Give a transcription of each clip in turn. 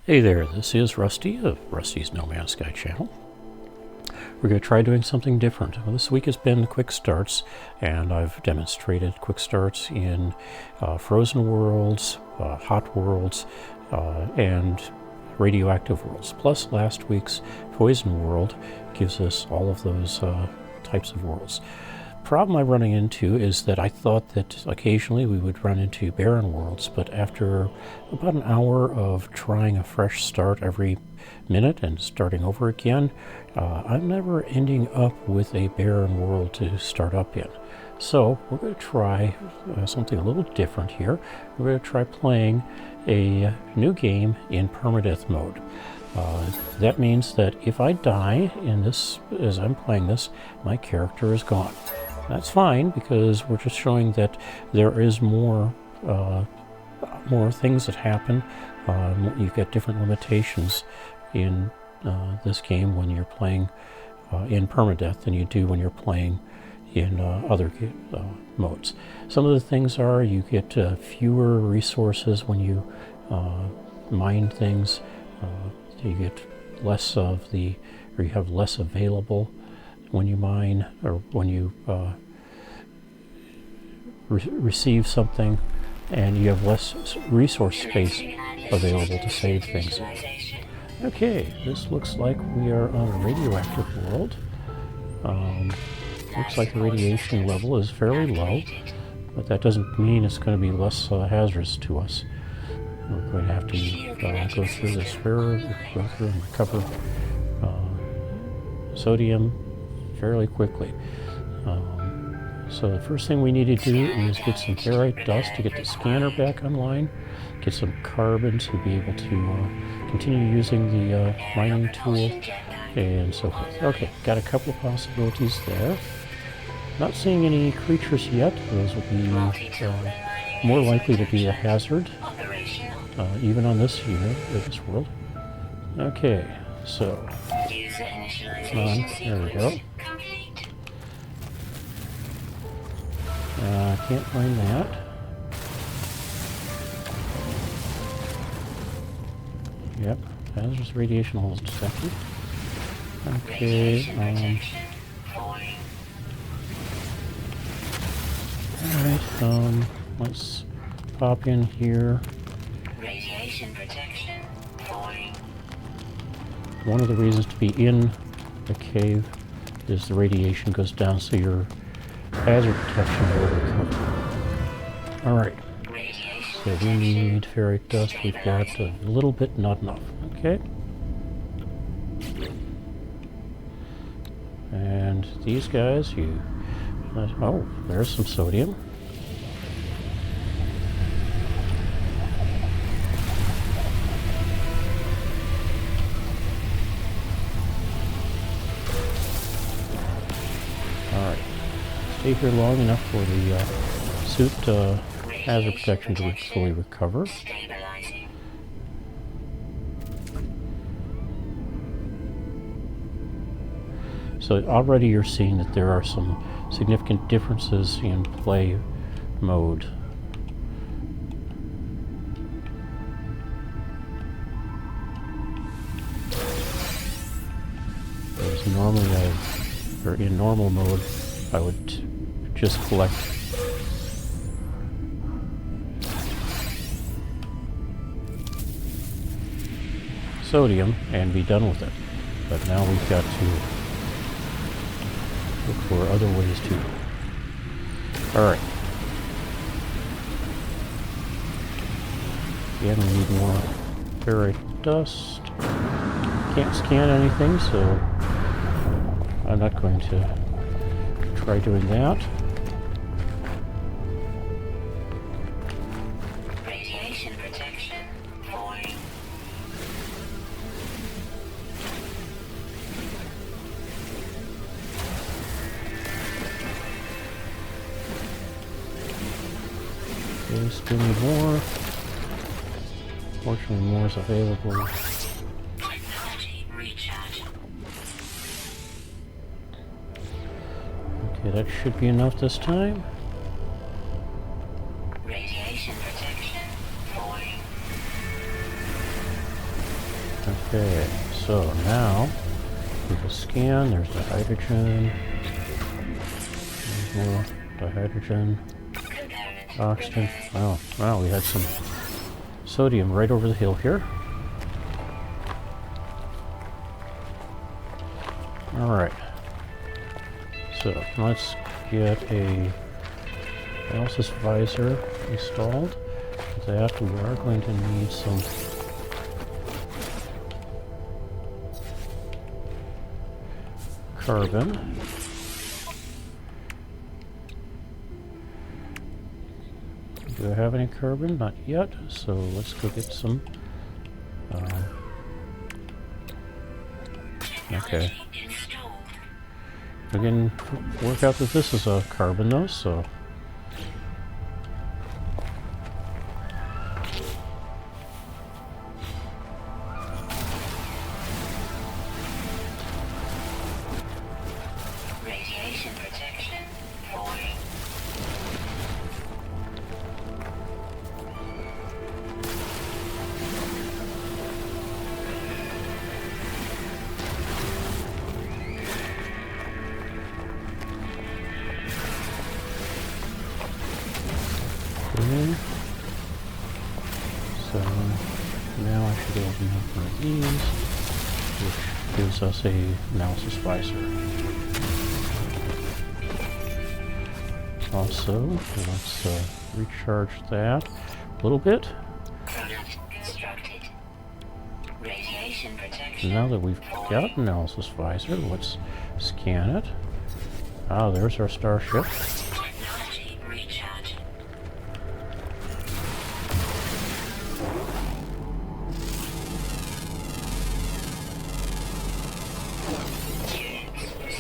Hey there, this is Rusty of Rusty's No Man's Sky channel. We're going to try doing something different. Well, this week has been quick starts, and I've demonstrated quick starts in frozen worlds, hot worlds, and radioactive worlds. Plus, last week's poison world gives us all of those types of worlds. Problem I'm running into is that I thought that occasionally we would run into barren worlds, but after about an hour of trying a fresh start every minute and starting over again, I'm never ending up with a barren world to start up in. So we're going to try something a little different here. We're going to try playing a new game in permadeath mode. That means that if I die in this, as I'm playing this, my character is gone. That's fine, because we're just showing that there is more things that happen. You've got different limitations in this game when you're playing in permadeath than you do when you're playing in other modes. Some of the things are you get fewer resources when you mine things. You get less of the, or you have less available when you mine, or when you receive something, and you have less resource space available to save things. Okay, this looks like we are on a radioactive world. Looks like the radiation level is fairly low, but that doesn't mean it's going to be less hazardous to us. We're going to have to go through this sphere, go through and recover sodium fairly quickly. So the first thing we need to do is get some ferrite dust to get the scanner back online, get some carbon to be able to continue using the mining tool, and so forth. Okay, got a couple of possibilities there. Not seeing any creatures yet. Those will be more likely to be a hazard, even on this unit, or this world. Okay, so come on, there we go. Can't find that. Yep, hazardous radiation holes detected. Okay, alright, let's pop in here. Radiation protection falling. One of the reasons to be in the cave is the radiation goes down, so your hazard protection will recover. Alright, so we need ferrite dust. We've got a little bit, not enough. Okay. And these guys, oh, there's some sodium. Alright. Stay here long enough for the suit hazard protection to fully recover. So already you're seeing that there are some significant differences in play mode. Whereas normally or in normal mode, I would just collect sodium and be done with it. But now we've got to look for other ways to. Alright. Again, we need more ferrite dust. Can't scan anything, so I'm not going to try doing that. Radiation protection falling. Okay, still need more. Fortunately, more is available. Technology recharge. Okay, that should be enough this time. Radiation protection falling. Okay, so now we will scan. There's the hydrogen. There's more the hydrogen. Oxygen. Oh, wow, we had some sodium right over the hill here. Alright. So let's get a analysis visor installed. For that, we are going to need some carbon. Do I have any carbon? Not yet, so let's go get some. Okay. We can work out that this is a carbon though, so. Radiation protection falling. Okay. So now I should open up one of these, which gives us a analysis visor. Also, let's recharge that a little bit. Product constructed. Radiation protection. Now that we've got an analysis visor, let's scan it. Ah, there's our starship. Technology recharge.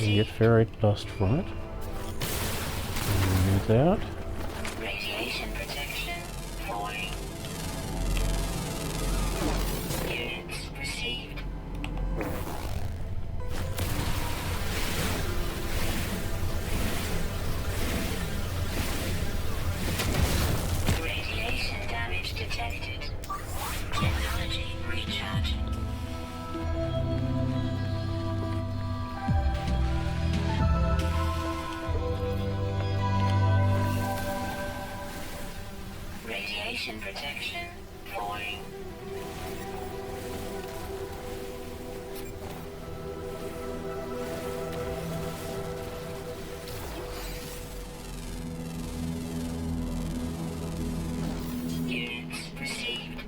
We get ferrite dust from it. And we need that. Radiation protection falling. Units received. Radiation damage detected. Technology recharge. Radiation protection falling. Units received.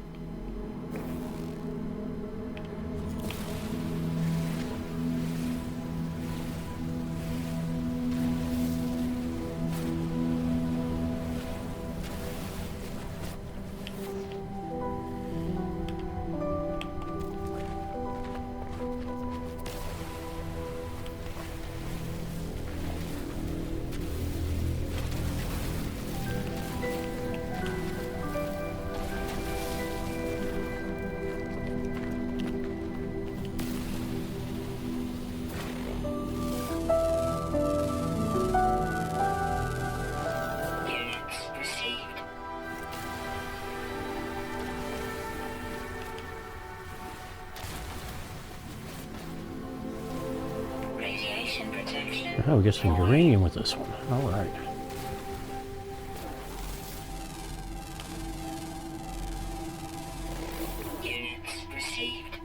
Units received. Radiation protection. Oh, we get some uranium with this one. All right. Units received.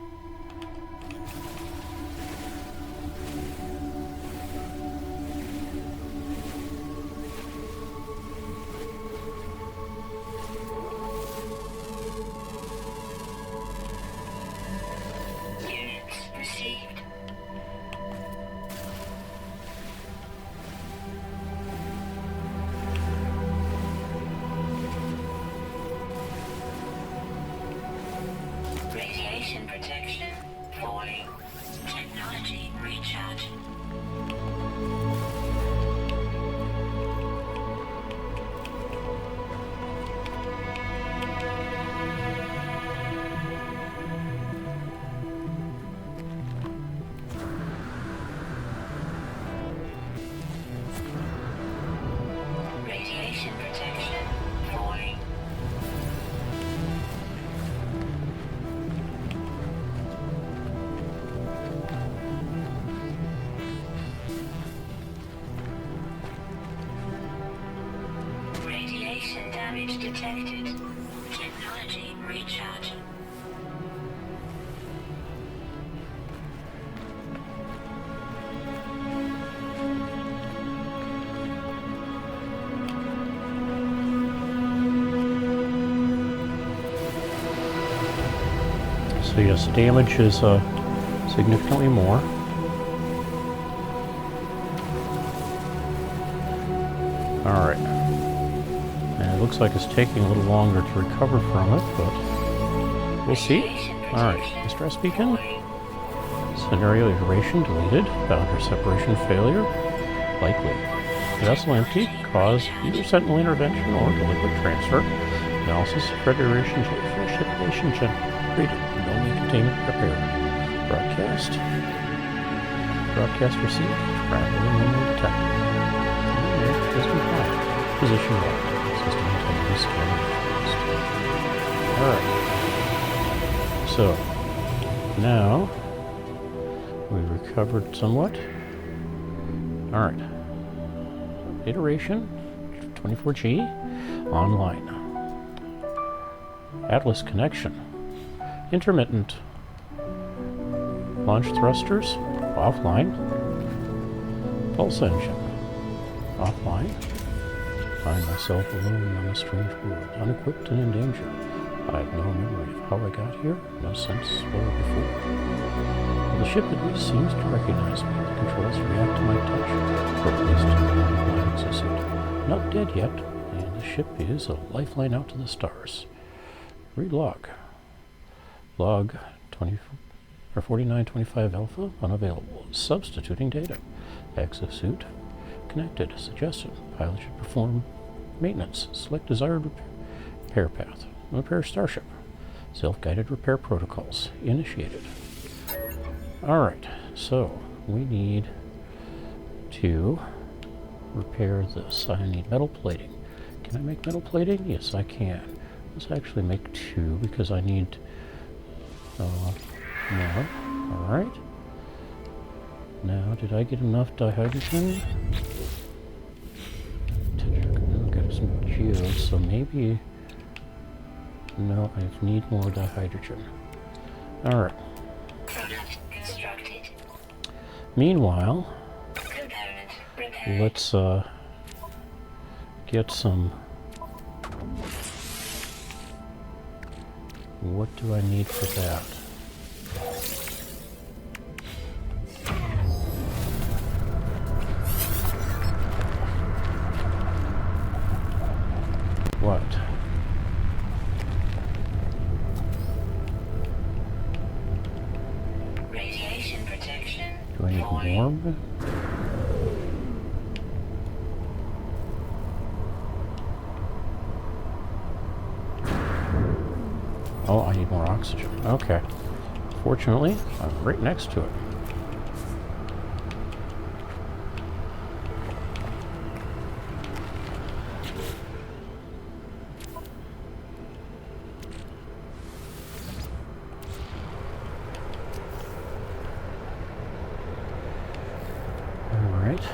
Units received. damage detected. Technology recharging. So yes, damage is significantly more. Alright. And it looks like it's taking a little longer to recover from it, but we'll see. Alright, distress beacon. Scenario iteration deleted. Boundary separation failure. Likely. Vessel empty. Cause either sentinel intervention or deliberate transfer. Analysis Federation shipulation generated. No main containment prepared. Broadcast. Broadcast received. Traveler no main detected. System fine. Position locked. System integrity scanner closed. Alright. So, now we recovered somewhat. Alright. Iteration 24G online. Atlas connection. Intermittent. Launch thrusters offline. Pulse engine offline. Find myself alone on a strange world, unequipped and in danger. I have no memory of how I got here, no sense where before. The ship at least seems to recognize me. The controls react to my touch, or at least my exosuit. Not dead yet, and the ship is a lifeline out to the stars. Read log. Log 4925 Alpha unavailable. Substituting data. Exosuit connected. Suggestion. Pilot should perform maintenance. Select desired repair path. Repair starship. Self-guided repair protocols. Initiated. Alright, so we need to repair this. I need metal plating. Can I make metal plating? Yes, I can. Let's actually make 2 because I need more. Alright. Now, did I get enough dihydrogen? Got some geodes, so maybe... No, I need more dihydrogen. Alright. Meanwhile, let's get some... What do I need for that? What? Radiation protection. Do I need more? Oh, I need more oxygen. Okay. Fortunately, I'm right next to it. Alright.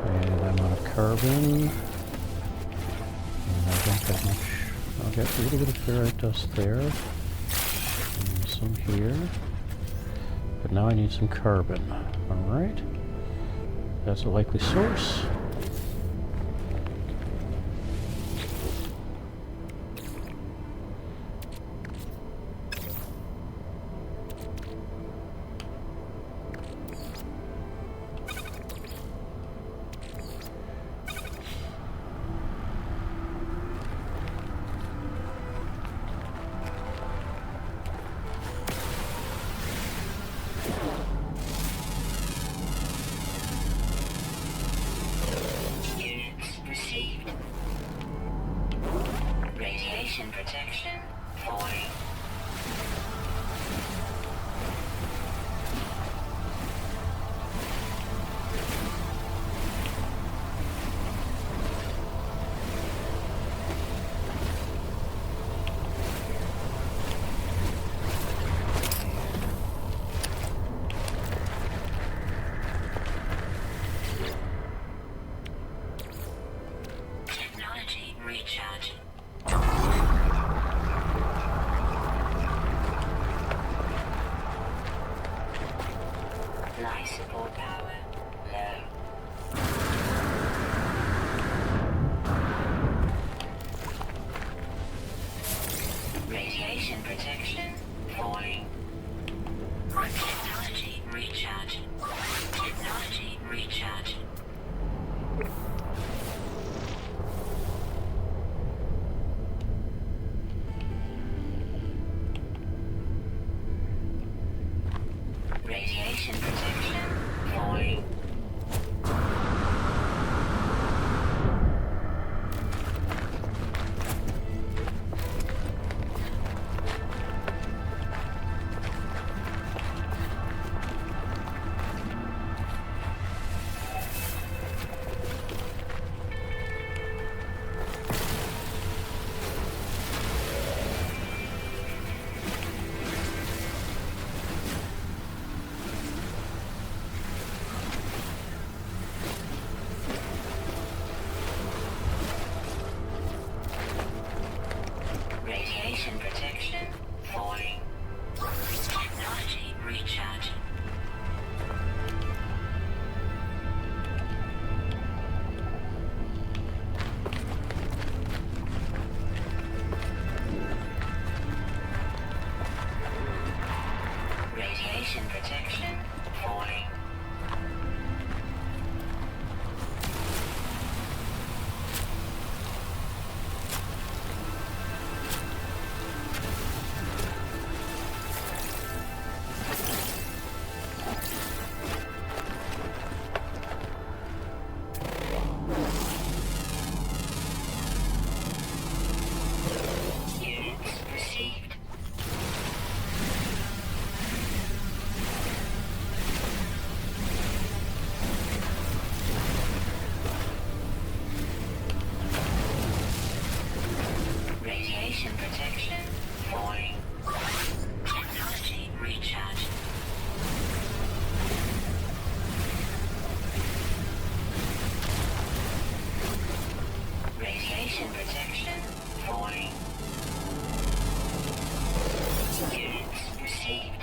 And I'm out of carbon. And I don't have much. I'll get a little bit of ferrite dust there. And some here. But now I need some carbon. Alright. That's a likely source. Protection falling. Technology recharging. Radiation protection falling. Technology recharge. Technology recharge. Radiation protection falling. Radiation protection falling. Technology recharging. Radiation protection falling. Units received. Radiation protection falling. Technology recharging. Radiation protection falling. Units received.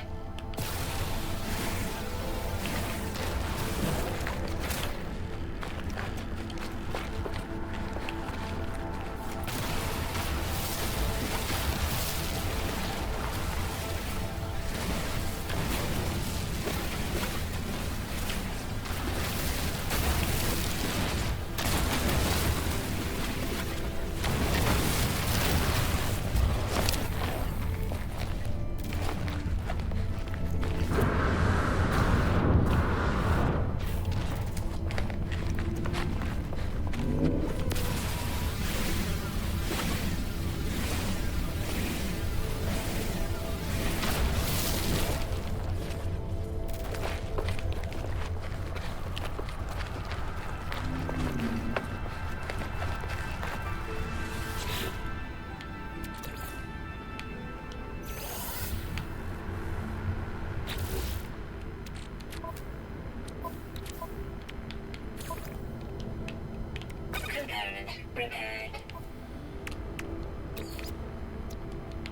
Component repaired.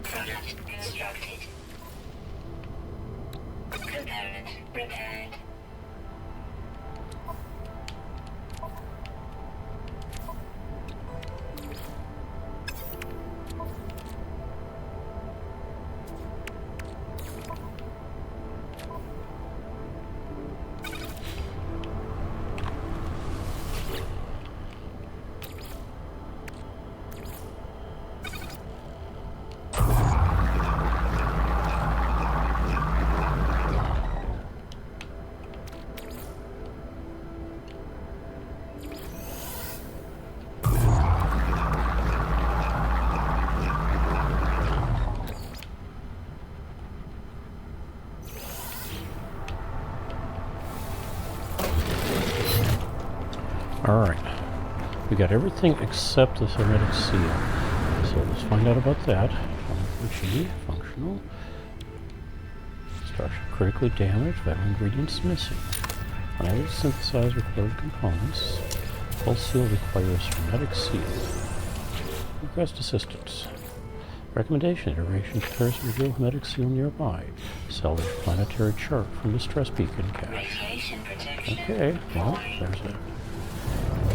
Product constructed. Component repaired. Alright, we got everything except the hermetic seal. So let's find out about that. G, functional. Structure critically damaged, vital ingredients missing. Unable to synthesize required components. Full seal requires hermetic seal. Request assistance. Recommendation: iteration comparison reveal hermetic seal nearby. Salvage planetary chart from distress beacon cache. Radiation protection. Okay, well, there's a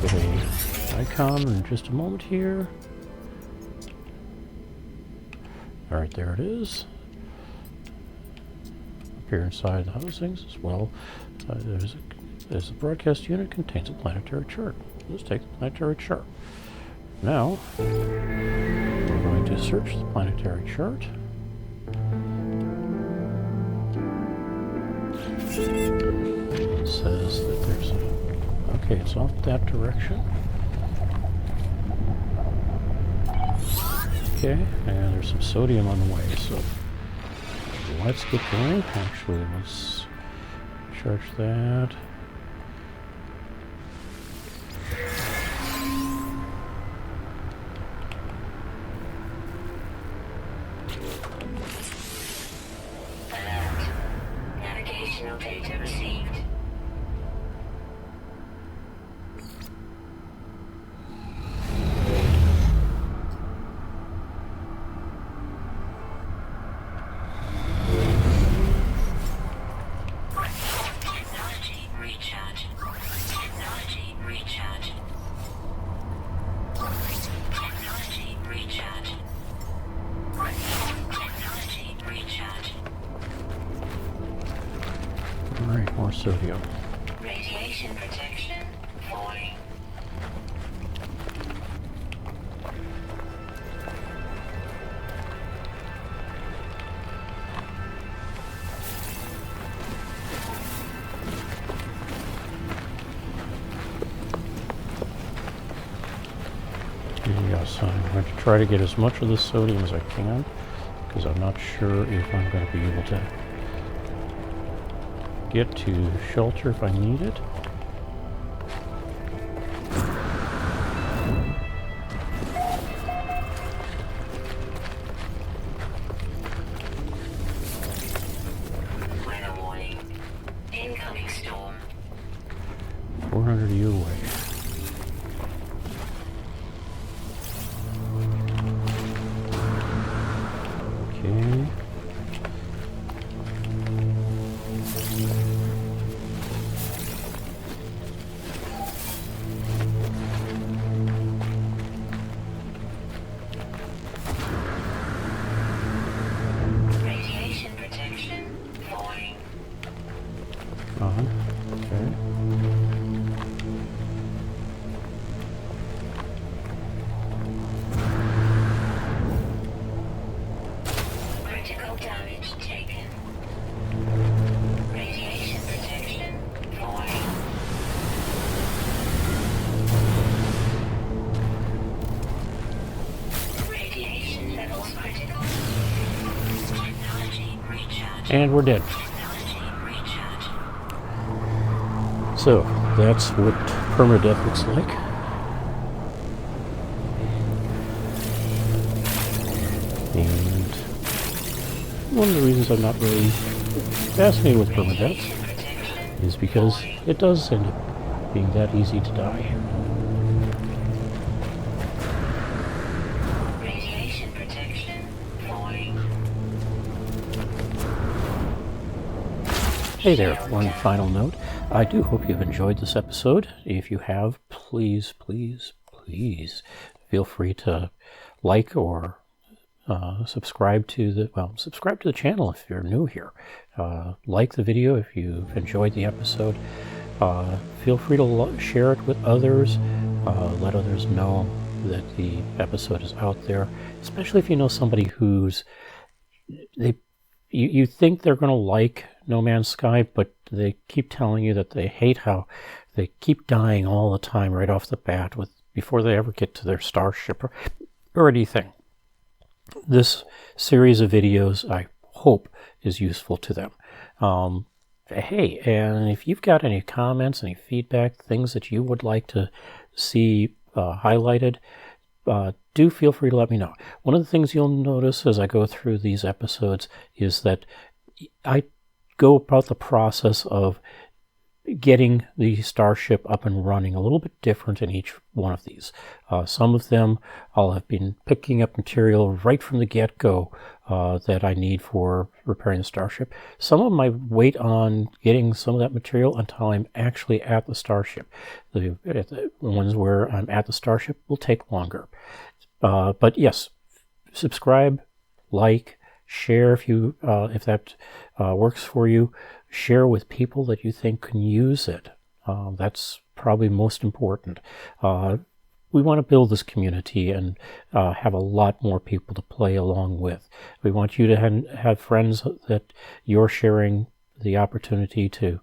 get a icon in just a moment here. All right, there it is. Up here inside the housings as well. There's a broadcast unit contains a planetary chart. Let's take the planetary chart. Now, we're going to search the planetary chart. It says that there's a... Okay, it's off that direction. Okay, and there's some sodium on the way, so let's get going. Actually, let's charge that. Alert. Navigational data received. Technology recharge. Technology recharge. Technology recharge. Technology recharge. All right, more sodium. Radiation protection falling. Yes, I'm going to try to get as much of the sodium as I can, because I'm not sure if I'm going to be able to get to shelter if I need it. Weather warning. Incoming storm. 400 U away. Okay. Radiation protection falling. Okay. Critical damage taken. Radiation protection falling. Radiation levels critical. Technology recharge. And we're dead. Technology recharge. So, that's what permadeath looks like. And one of the reasons I'm not really fascinated with permadeath Radiation protection. is because it does end up being that easy to die. Radiation protection falling. Hey there, one final note. I do hope you've enjoyed this episode. If you have, please, please, please feel free to like or subscribe to the channel if you're new here. Like the video if you've enjoyed the episode. Feel free to share it with others. Let others know that the episode is out there, especially if you know somebody who's you think they're going to like No Man's Sky, but they keep telling you that they hate how they keep dying all the time right off the bat before they ever get to their starship or anything. This series of videos, I hope, is useful to them. Hey, and if you've got any comments, any feedback, things that you would like to see highlighted, do feel free to let me know. One of the things you'll notice as I go through these episodes is that I go about the process of getting the starship up and running a little bit different in each one of these. Some of them I'll have been picking up material right from the get-go that I need for repairing the starship. Some of them I wait on getting some of that material until I'm actually at the starship. The ones where I'm at the starship will take longer. But yes, subscribe, like, share if that works for you. Share with people that you think can use it. That's probably most important. We want to build this community and have a lot more people to play along with. We want you to have friends that you're sharing the opportunity to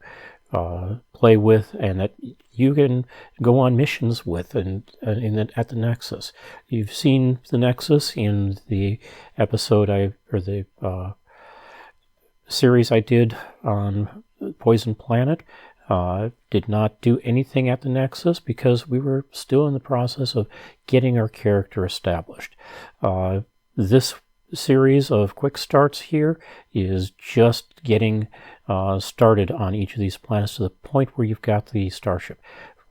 play with, and that you can go on missions with at the Nexus. You've seen the Nexus in the episode the series I did on Poison Planet. Did not do anything at the Nexus because we were still in the process of getting our character established. This series of quick starts here is just getting started on each of these planets to the point where you've got the starship.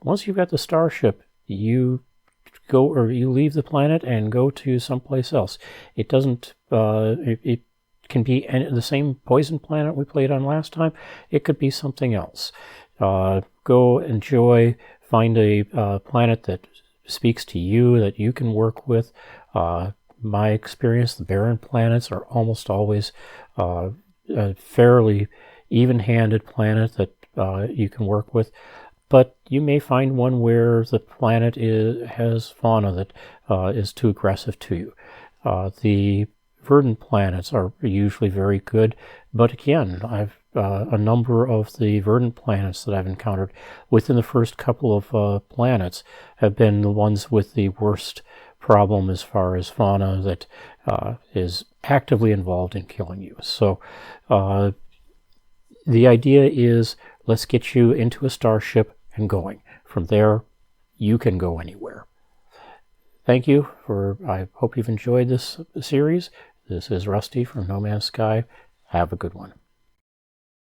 Once you've got the starship, you leave the planet and go to someplace else. It doesn't. It can be the same Poison Planet we played on last time. It could be something else. Go enjoy. Find a planet that speaks to you, that you can work with. My experience, the Barren Planets are almost always a fairly even-handed planet that you can work with. But you may find one where the planet has fauna that is too aggressive to you. The Verdant planets are usually very good, but again, I've a number of the Verdant planets that I've encountered within the first couple of planets have been the ones with the worst problem as far as fauna that is actively involved in killing you. So the idea is, let's get you into a starship and going. From there, you can go anywhere. Thank you I hope you've enjoyed this series. This is Rusty from No Man's Sky. Have a good one.